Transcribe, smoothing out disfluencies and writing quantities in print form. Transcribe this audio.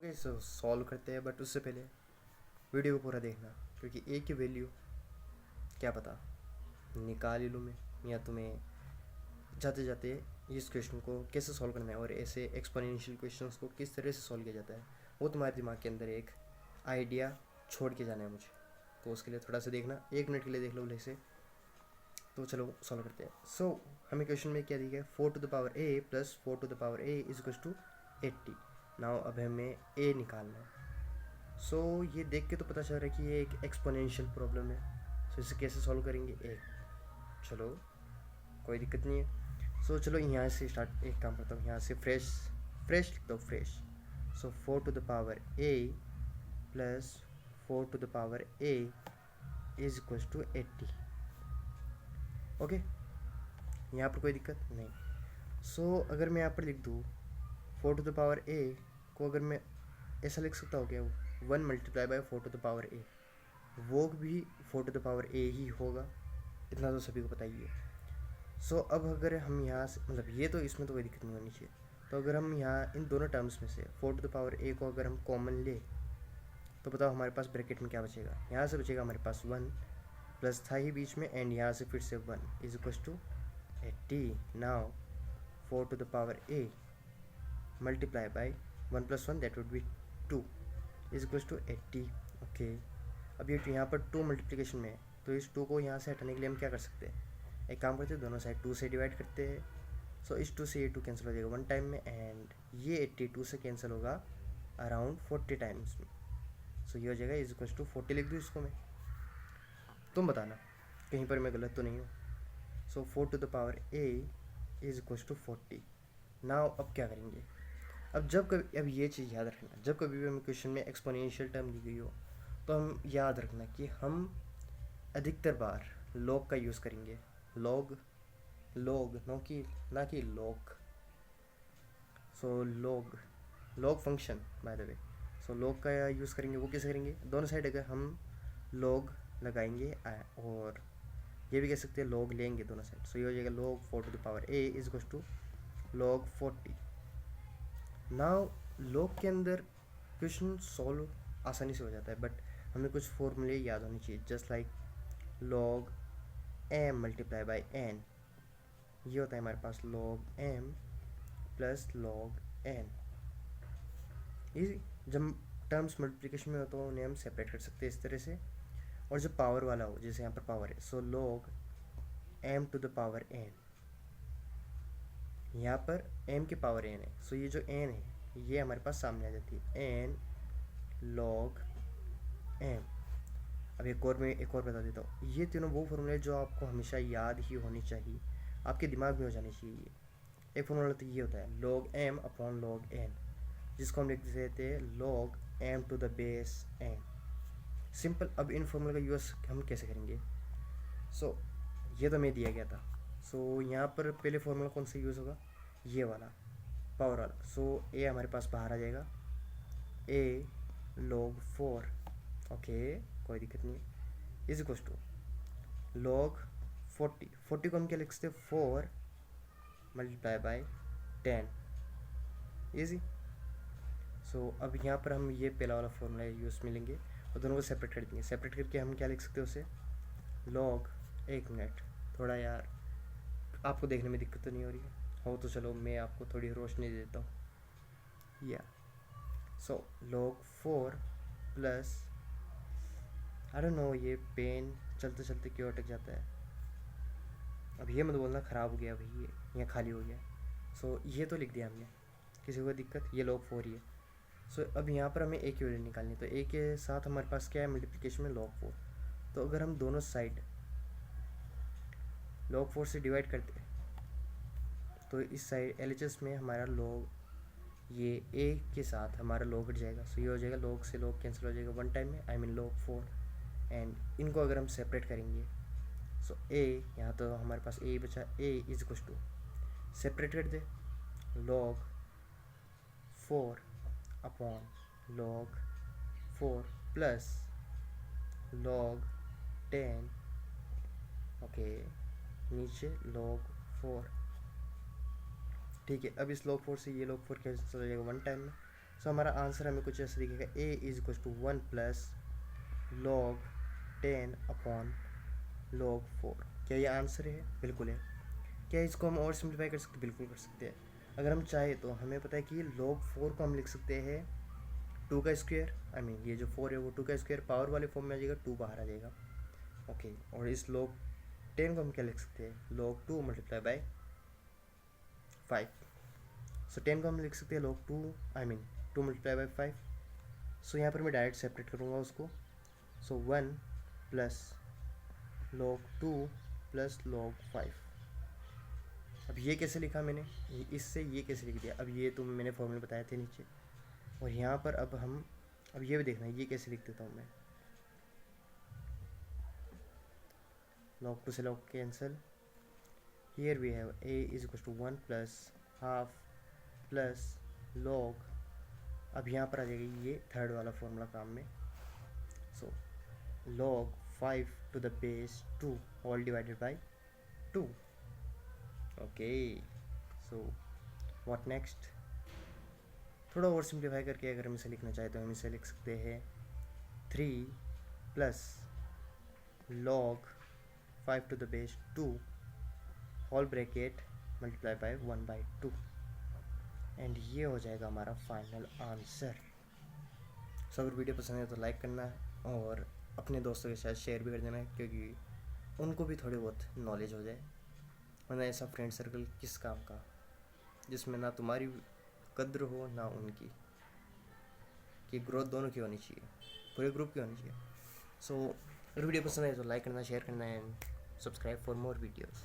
Okay, सो solve करते हैं, but उससे पहले वीडियो को पूरा देखना, क्योंकि ए की वैल्यू क्या पता निकाल ही लूँ मैं, या तुम्हें जाते जाते इस क्वेश्चन को कैसे सॉल्व करना है और ऐसे एक्सपोनेंशियल क्वेश्चंस को किस तरह से सॉल्व किया जाता है वो तुम्हारे दिमाग के अंदर एक आइडिया छोड़ के जाना है मुझे। तो उसके लिए थोड़ा सा देखना, 1 मिनट के लिए देख लो भले से। तो चलो सॉल्व करते हैं। सो हमें क्वेश्चन में क्या दिया है, 4 to the power a plus 4 to the power a is equals to 80। Now अब हमें a निकालना है। सो ये देख के तो पता चल रहा है कि ये एक एक्सपोनेंशियल प्रॉब्लम है। सो इसे कैसे सॉल्व करेंगे, एक चलो कोई दिक्कत नहीं है। सो चलो यहाँ से स्टार्ट, एक काम करता हूँ, यहाँ से फ्रेश फ्रेश लिख दो, fresh. So 4 to the power a plus 4 to the power a is equals to 80। Okay, यहाँ पर कोई दिक्कत नहीं। सो अगर मैं यहाँ पर लिख दूँ 4 to the power a को, अगर मैं ऐसा लिख सकता हूँ क्या, 1 multiply by 4 to the power a, वो भी 4 to the power a ही होगा, इतना तो सभी को पता ही है। सो अब अगर हम यहाँ से, मतलब ये तो इसमें तो कोई दिक्कत नहीं होनी चाहिए। तो अगर हम यहाँ इन दोनों टर्म्स में से 4 to the power a को अगर हम कॉमन ले, तो बताओ हमारे पास ब्रैकेट में क्या बचेगा। यहाँ से बचेगा हमारे पास 1 प्लस था ही बीच में, एंड यहाँ से फिर से 1 is equals to 80। Now 4 to the power a multiply by 1 + 1 that would be 2 is equals to 80। Okay, अब ये यहाँ पर 2 मल्टीप्लिकेशन में है, तो इस 2 को यहाँ से हटाने के लिए हम क्या कर सकते हैं, एक काम करते हैं, दोनों साइड 2 से डिवाइड करते हैं। सो इस 2 से ये 2 कैंसिल हो जाएगा 1 टाइम में, एंड ये 82 से कैंसिल होगा अराउंड 40 टाइम्स में। सो ये हो जाएगा इज इक्वल्स टू 40 लिख दूँ इसको मैं, तुम बताना कहीं पर मैं गलत तो नहीं हूँ। So 4 to the power a is equals to 40। Now अब क्या करेंगे, अब जब कभी, अब ये चीज़ याद रखना, जब कभी भी हमें क्वेश्चन में एक्सपोनेंशियल टर्म दी गई हो, तो हम याद रखना कि हम अधिकतर बार लॉग का यूज़ करेंगे। लॉग लॉग ना कि log. So log function by the way. So log का यूज़ करेंगे, वो कैसे करेंगे, दोनों साइड अगर हम लॉग लगाएंगे और ये भी कह सकते हैं लॉग लेंगे दोनों साइड। सो ये हो जाएगा log 4 to the power a is equal to log 40। Now log के अंदर क्वेश्चन सॉल्व आसानी से हो जाता है, बट हमें कुछ फॉर्मूले याद होनी चाहिए, just like log m multiply by n। ये होता है हमारे पास log m plus log n। Easy, जब टर्म्स मल्टीप्लिकेशन में हो तो उन्हें हम सेपरेट कर सकते हैं इस तरह से। और जब पावर वाला हो, जैसे यहाँ पर पावर है, सो log m to the power n, यहाँ पर m की पावर n है, सो ये जो n है ये हमारे पास सामने आ जाती है, n log m। अब एक और बता देता हूँ, ये तीनों वो फॉर्मूले जो आपको हमेशा याद ही होनी चाहिए, आपके दिमाग में हो जानी चाहिए। एक फॉर्मूला तो ये होता है log m upon log n, जिसको हम लिख देते हैं log m to the base n। Simple. अब इन फॉर्मूले का यूज़ हम कैसे करेंगे, सो ये तो मैं दिया गया था। सो यहाँ पर पहले फॉर्मूला कौन सा यूज़ होगा, ये वाला पावर वाला। सो ए हमारे पास बाहर आ जाएगा, a log 4, ओके कोई दिक्कत नहीं है, इज इक्वल टू log 40 को हम क्या लिख सकते हैं, 4 मल्टीप्लाई बाई 10। ईजी। सो अब यहाँ पर हम ये पहला वाला फॉर्मूला यूज़ मिलेंगे और दोनों को सेपरेट कर देंगे। सेपरेट करके हम क्या लिख सकते हैं उसे, log, एक मिनट, थोड़ा यार आपको देखने में दिक्कत तो नहीं हो रही है, हो तो चलो मैं आपको थोड़ी रोशनी दे देता हूँ। या सो log 4 plus, I don't know ये पेन चलते चलते क्यों अटक जाता है। अब ये मत बोलना ख़राब हो गया भाई, ये यहाँ खाली हो गया। सो ये तो लिख दिया हमने, किसी को दिक्कत, ये log 4 ही है। सो अब यहाँ पर हमें ए की वैल्यू निकालनी, तो ए के साथ हमारे पास क्या है, मल्टीप्लिकेशन में log 4। तो अगर हम दोनों साइड log 4 से डिवाइड करते हैं, तो इस साइड LHS में हमारा log, ये a के साथ हमारा log हट जाएगा। सो ये हो जाएगा log से log कैंसिल हो जाएगा 1 टाइम में, आई मीन log 4। एंड इनको अगर हम सेपरेट करेंगे, सो a, यहाँ तो हमारे पास a बचा, a is equal to, separate कर दे, log 4 upon log 4 plus log 10, okay नीचे log 4। ठीक है, अब इस log 4 से ये log 4 कैंसिल हो जाएगा 1 टाइम में, सो हमारा आंसर हमें कुछ ऐसे दिखेगा, a is equal to 1 plus log 10 upon log 4। क्या ये आंसर है? बिल्कुल है। क्या इसको हम और सिंप्लीफाई कर सकते हैं? बिल्कुल कर सकते हैं। अगर हम चाहे तो हमें पता है कि log 4 को हम लिख सकते हैं 2 का स्क्वायर, आई मीन ये जो 4 है वो 2 का स्क्वायर पावर वाले फॉर्म में आ जाएगा, 2 बाहर आ जाएगा। ओके, और इस log 10 को हम क्या लिख सकते हैं? log 2 multiply by 5। सो 10 को हम लिख सकते हैं log 2, I mean 2 multiply by 5। सो यहाँ पर मैं डायरेक्ट सेपरेट करूँगा उसको। सो 1 प्लस log 2 प्लस log 5। अब ये कैसे लिखा मैंने? इससे ये कैसे लिख दिया? अब ये तो मैंने फॉर्मूले बताए थे नीचे, और यहाँ पर अब ये भी देखना है ये कैसे लिख देता हूँ मैं। log 2 से log cancel, here we have a is equal to 1 plus half plus log, अब यहाँ पर आ जाएगा ये थर्ड वाला फॉर्मूला काम में। So log 5 to the base 2 all divided by 2। Okay, so what next? थोड़ा और सिंप्लीफाई करके अगर हम इसे लिखना चाहें तो हम इसे लिख सकते हैं 3 plus log 5 to the base 2 whole bracket multiply by 1/2, and ये हो जाएगा हमारा फाइनल आंसर। सो अगर वीडियो पसंद है तो लाइक करना है और अपने दोस्तों के साथ शेयर भी कर देना है, क्योंकि उनको भी थोड़ी बहुत नॉलेज हो जाए। वरना ऐसा फ्रेंड सर्कल किस काम का जिसमें ना तुम्हारी कद्र हो ना उनकी, कि ग्रोथ दोनों की होनी चाहिए, पूरे ग्रुप की होनी चाहिए। सो अगर वीडियो पसंद है तो लाइक करना, शेयर करना and subscribe for more videos.